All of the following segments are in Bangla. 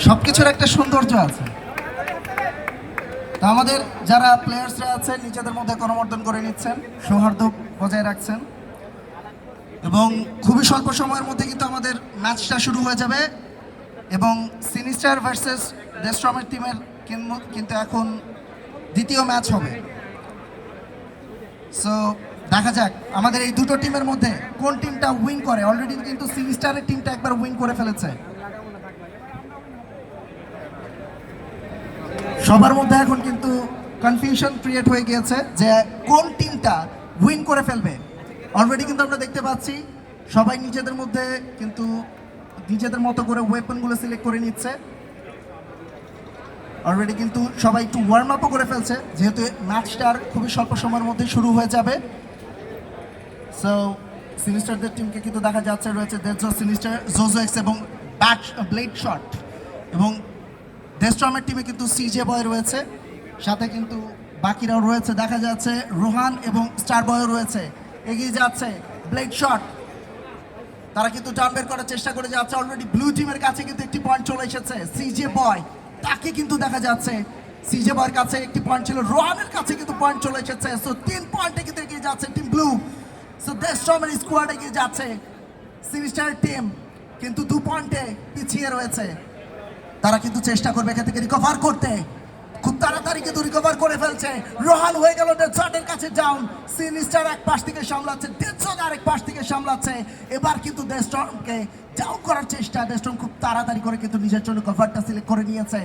সবকিছুর একটা সৌন্দর্য আছে। তো আমাদের যারা প্লেয়ার্সরা আছেন নিজেদের মধ্যে করমর্দন করে নিচ্ছেন, সৌহার্দ্য বজায় রাখছেন এবং খুবই স্বল্প সময়ের মধ্যে কিন্তু আমাদের ম্যাচটা শুরু হয়ে যাবে এবং সিনিস্টার ভার্সেস ডেস্ট্রমের টিমের কিন্তু এখন দ্বিতীয় ম্যাচ হবে। সো দেখা যাক আমাদের এই দুটো টিমের মধ্যে কোন টিমটা উইন করে। অলরেডি কিন্তু সিনিস্টারের টিমটা একবার উইন করে ফেলেছে। সবার মধ্যে এখন কিন্তু কনফিউশন ক্রিয়েট হয়ে গিয়েছে যে কোন টিমটা উইন করে ফেলবে। অলরেডি কিন্তু আমরা দেখতে পাচ্ছি সবাই নিজেদের মধ্যে কিন্তু নিজেদের মতো করে ওয়েপনগুলো সিলেক্ট করে নিচ্ছে। অলরেডি কিন্তু সবাই একটু ওয়ার্ম আপও করে ফেলছে যেহেতু ম্যাচটার খুবই স্বল্প সময়ের মধ্যে শুরু হয়ে যাবে। সো সিনিস্টারদের টিমকে কিন্তু দেখা যাচ্ছে রয়েছে দেজো সিনিস্টার, জোজো এক্স এবং ব্লেড শট এবং ডেস্ট্রমের টিমে কিন্তু সিজে বয় রয়েছে, সাথে কিন্তু বাকিরাও রয়েছে। দেখা যাচ্ছে রোহান এবং স্টার বয়ও রয়েছে। এগিয়ে যাচ্ছে ব্লেড শট, তারা কিন্তু টার্ন বের করার চেষ্টা করে যাচ্ছে। অলরেডি ব্লু টিমের কাছে কিন্তু একটি পয়েন্ট চলে এসেছে। সিজে বয় তাকে কিন্তু দেখা যাচ্ছে সিজে বয়ের কাছে একটি পয়েন্ট ছিল, রোহানের কাছে কিন্তু পয়েন্ট চলে এসেছে। সো 3 পয়েন্টে কিন্তু এগিয়ে যাচ্ছে টিম ব্লু। সো ডেস্ট্রমের স্কোয়াড এগিয়ে যাচ্ছে, সিনিস্টার টিম কিন্তু 2 পয়েন্টে পিছিয়ে রয়েছে। তারা কিন্তু চেষ্টা করবে এখান থেকে রিকভার করতে, খুব তাড়াতাড়ি কিন্তু রিকভার করে ফেলছে। রোহান হয়ে গেল ডেডশটের কাছে ডাউন। সিনিস্টার এক পাশ থেকে সামলাচ্ছে, ডেডশট আরেক পাশ থেকে সামলাচ্ছে। এবার কিন্তু ডেস্ট্রমকে ডাউন করার চেষ্টা, ডেস্ট্রম খুব তাড়াতাড়ি করে কিন্তু নিজের জন্য কভারটা সিলেক্ট করে নিয়েছে।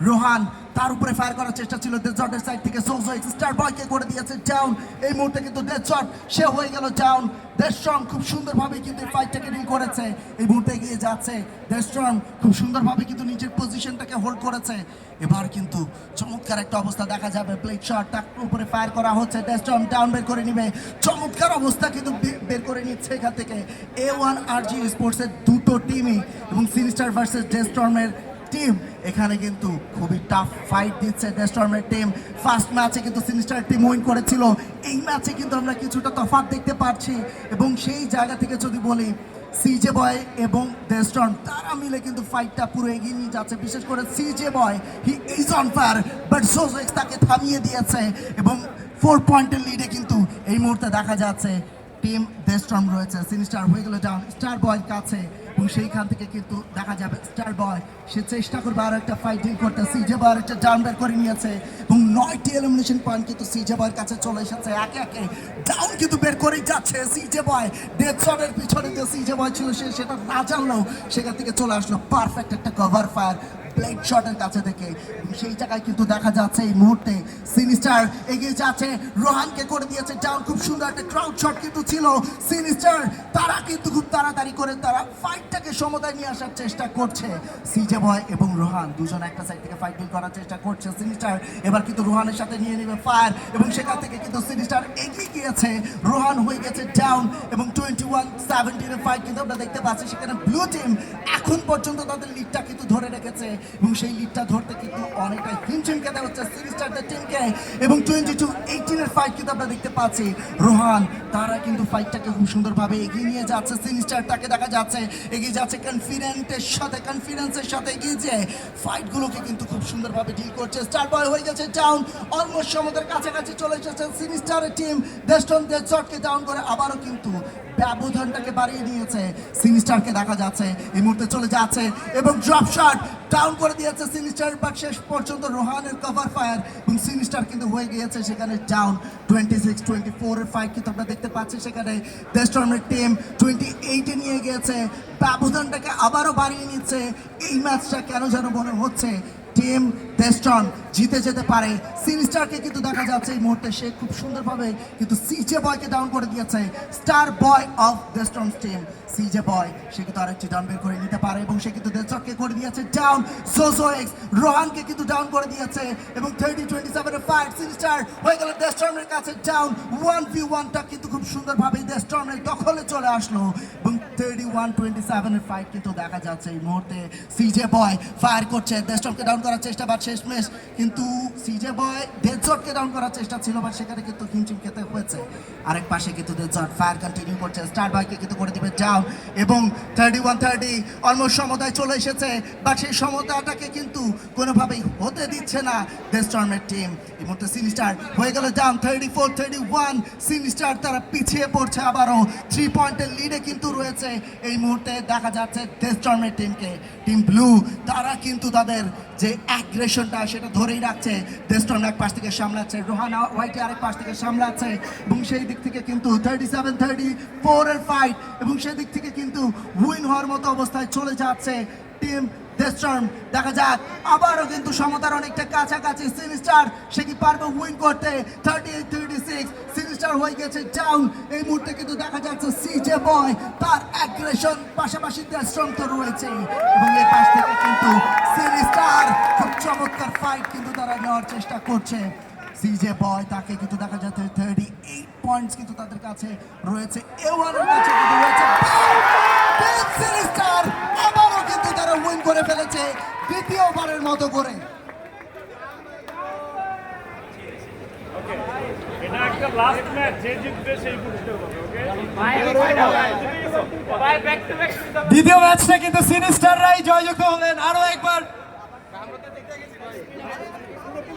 রোহান তার উপরে ফায়ার করার চেষ্টা ছিল ডেডশটের সাইড থেকে, সোজো স্টার বয়কে করে দিয়েছে ডাউন। এই মুহূর্তে কিন্তু ডেডশট সে হয়ে গেল ডাউন। ডেস্ট্রম খুব সুন্দরভাবে কিন্তু এই ফাইটটাকে ডিল করেছে। এই মুহূর্তে এগিয়ে যাচ্ছে ডেস্ট্রম, খুব সুন্দরভাবে কিন্তু নিজের পজিশনটাকে হোল্ড করেছে। এবার কিন্তু চমৎকার একটা অবস্থা দেখা যাবে, ব্লেড শট তার উপরে ফায়ার করা হচ্ছে, ডেস্ট্রম ডাউন বের করে নিবে। চমৎকার অবস্থা কিন্তু বের করে নিচ্ছে এখান থেকে A1 RG স্পোর্টসের দুটো টিমই এবং সিনিস্টার ভার্সেস ডেস্ট্রমের টিম। এখানে কিন্তু খুবই টাফ ফাইট দিচ্ছে ডেস্ট্রমের টিম। ফার্স্ট ম্যাচে কিন্তু সিনিস্টার টিম উইন করেছিল, এই ম্যাচে কিন্তু আমরা কিছুটা তফাৎ দেখতে পাচ্ছি এবং সেই জায়গা থেকে যদি বলি সিজে বয় এবং ডেস্ট্রম তারা মিলে কিন্তু ফাইটটা পুরো এগিয়ে নিয়ে যাচ্ছে। বিশেষ করে CJ boy he is on fire, but সোজো এক্স তাকে থামিয়ে দিয়েছে এবং 4 পয়েন্টের লিডে কিন্তু এই মুহূর্তে দেখা যাচ্ছে টিম ডেস্ট্রম রয়েছে। সিনিস্টার হয়ে গেল ডাউন স্টার বয়ের কাছে এবং সেইখান থেকে কিন্তু দেখা যাবে স্টার বয় সে চেষ্টা করবে আরো একটা ফাইট ডিল করতে। সিজে বয়ের একটা ডাউন বের করে নিয়েছে এবং 9টি এলিমিনেশন পয়েন্ট কিন্তু সিজে বয়ের কাছে চলে এসেছে। একে একে ডাউন কিন্তু বের করেই যাচ্ছে সিজে বয়। ডেডশটের পিছনে যে সিজে বয় ছিল সে সেটা না জানলেও সেখান থেকে চলে আসলো পারফেক্ট একটা কভার ফায়ার ব্লেড শটের কাছে থেকে। সেই জায়গায় কিন্তু দেখা যাচ্ছে এই মুহূর্তে সিনিস্টার এগিয়ে যাচ্ছে, রোহানকে করে দিয়েছে ডাউন। খুব সুন্দর একটা ক্রাউড শট কিন্তু ছিল সিনিস্টার, তারা কিন্তু খুব তাড়াতাড়ি করে তারা ফাইটটাকে সমতায় নিয়ে আসার চেষ্টা করছে। সিজে বয় এবং রোহান দুজন একটা সাইড থেকে ফাইট ডিল করার চেষ্টা করছে। সিনিস্টার এবার কিন্তু রোহানের সাথে নিয়ে নেবে ফায়ার এবং সেখান থেকে কিন্তু সিনিস্টার এগিয়ে গিয়েছে, রোহান হয়ে গেছে ডাউন এবং 21-17 ফাইট কিন্তু আমরা দেখতে পাচ্ছি। সেখানে ব্লু টিম এখন পর্যন্ত তাদের লিডটা কিন্তু ধরে রেখেছে এবং সেই লিডটা ধরতে কিন্তু অনেকটাই হিমশিম খেতে হচ্ছে সিনিস্টারদের টিমকে এবং 22-18 ফাইট কিন্তু আমরা দেখতে পাচ্ছি। রোহান তারা কিন্তু ফাইটটাকে খুব সুন্দরভাবে এগিয়ে নিয়ে যাচ্ছে। সিনিস্টারটাকে দেখা যাচ্ছে এগিয়ে যাচ্ছে কনফিডেন্সের সাথে এগিয়ে যে ফাইটগুলোকে কিন্তু খুব সুন্দরভাবে ডিল করছে। স্টার বয় হয়ে গেছে ডাউন, অলমোস্ট সমুদ্রের কাছাকাছি চলে এসেছে সিনিস্টারের টিম। ডেস্টন ডেডশটকে ডাউন করে আবারও কিন্তু ব্যবধানটাকে বাড়িয়ে নিয়েছে। সিনিস্টারকে দেখা যাচ্ছে এই মুহূর্তে চলে যাচ্ছে এবং ড্রপ শট ডাউন করে দিয়েছে সিনিস্টার, বাট শেষ পর্যন্ত রোহানের কভার ফায়ার এবং সিনিস্টার কিন্তু হয়ে গিয়েছে সেখানে ডাউন। 26-24 এর ফাইট কিন্তু আমরা দেখতে পাচ্ছি। সেখানে ডেস্ট্রমের টিম 28-এ নিয়ে গিয়েছে, ব্যবধানটাকে আবারও বাড়িয়ে নিচ্ছে। এই ম্যাচটা কেন যেন মনে হচ্ছে টিম ডেস্ট্রম জিতে যেতে পারে। সিনিস্টারকে কিন্তু দেখা যাচ্ছে এই মুহূর্তে সে খুব সুন্দরভাবে কিন্তু সিজে বয়কে ডাউন করে দিয়েছে। স্টার বয় অফ ডেস্ট্রম টিম সিজে বয় সে কিন্তু আরেকটি ডাউন বের করে নিতে পারে এবং সে কিন্তু ডেস্ট্রমকে করে দিয়েছে ডাউন। সোজো এক্স রোহানকে কিন্তু ডাউন করে দিয়েছে এবং 30-27 এর ফাইট সিনিস্টার হয়ে গেল ডেস্ট্রমের কাছে ডাউন। 1v1টা কিন্তু খুব সুন্দরভাবে ডেস্ট্রমের দখলে চলে আসলো এবং 31-27 এর ফাইট কিন্তু দেখা যাচ্ছে এই মুহূর্তে। সিজে বয় ফায়ার করছে, ডেস্ট্রমকে ডাউন করার চেষ্টা, বাট শেষমেশ কিন্তু সিজে বয় ডেজর্টকে ডাউন করার চেষ্টা ছিল, বাট সেখানে কিন্তু হিমচিম খেতে হয়েছে। আরেক পাশে কিন্তু ডেজর্ট ফায়ার কন্টিনিউ করছে, স্টার বয়কে কিন্তু করে দিবে ডাউন, এবং 31-30 অলমোস্ট সমতায় চলে এসেছে, বাট সেই সমতাটাকে কিন্তু কোনোভাবেই হতে দিচ্ছে না ডেস্টর্মের টিম। এই মুহূর্তে সিনিস্টার হয়ে গেল ডাউন 34-31, সিনিস্টার তারা পিছিয়ে পড়ছে আবারও, 3 পয়েন্টের লিডে কিন্তু রয়েছে এই মুহূর্তে দেখা যাচ্ছে ডেস্টর্মের টিমকে। টিম ব্লু তারা কিন্তু তাদের যে অ্যাগ্রেশনটা সেটা ধরেই রাখছে, ডেস্টর্ম এক পাশ থেকে সামলাচ্ছে, রোহানা হোয়াইটি আরেক পাশ থেকে সামলাচ্ছে, এবং সেই দিক থেকে কিন্তু 37-34 এর ফাইট, এবং সেই দিক থেকে কিন্তু উইন হওয়ার মতো অবস্থায় চলে যাচ্ছে টিম ডেস্টর্ম। দেখা যাক আবারও কিন্তু সমতার অনেকটা কাছাকাছি সিনিস্টার, সে কি পারবে উইন করতে? 38-36 সিনিস্টার হয়ে গেছে ডাউন। এই মুহূর্তে কিন্তু দেখা যাচ্ছে সিজে বয় তার অ্যাগ্রেশন, পাশাপাশি ডেস্টর্ম তো রয়েছে, এবং এই পাশ থেকে কিন্তু সিনিস্টার খুব চমৎকার ফাইট কিন্তু তারা নেওয়ার চেষ্টা করছে। সিজে বয় তাকে কিন্তু দেখা যাচ্ছে 38 পয়েন্টস কিন্তু তাদের কাছে রয়েছে, এওয়ানের কাছে কিন্তু রয়েছে। সিনিস্টার আবারও কিন্তু তারা উইন করে ফেলেছে দ্বিতীয়বারের মতো করে। এটা একটা লাস্ট ম্যাচ, যে জিতবে সেই পুরস্কার পাবে। ওকে, দ্বিতীয় ম্যাচটা কিন্তু সিনিস্টাররাই জয়যুক্ত হলেন। আরো একবার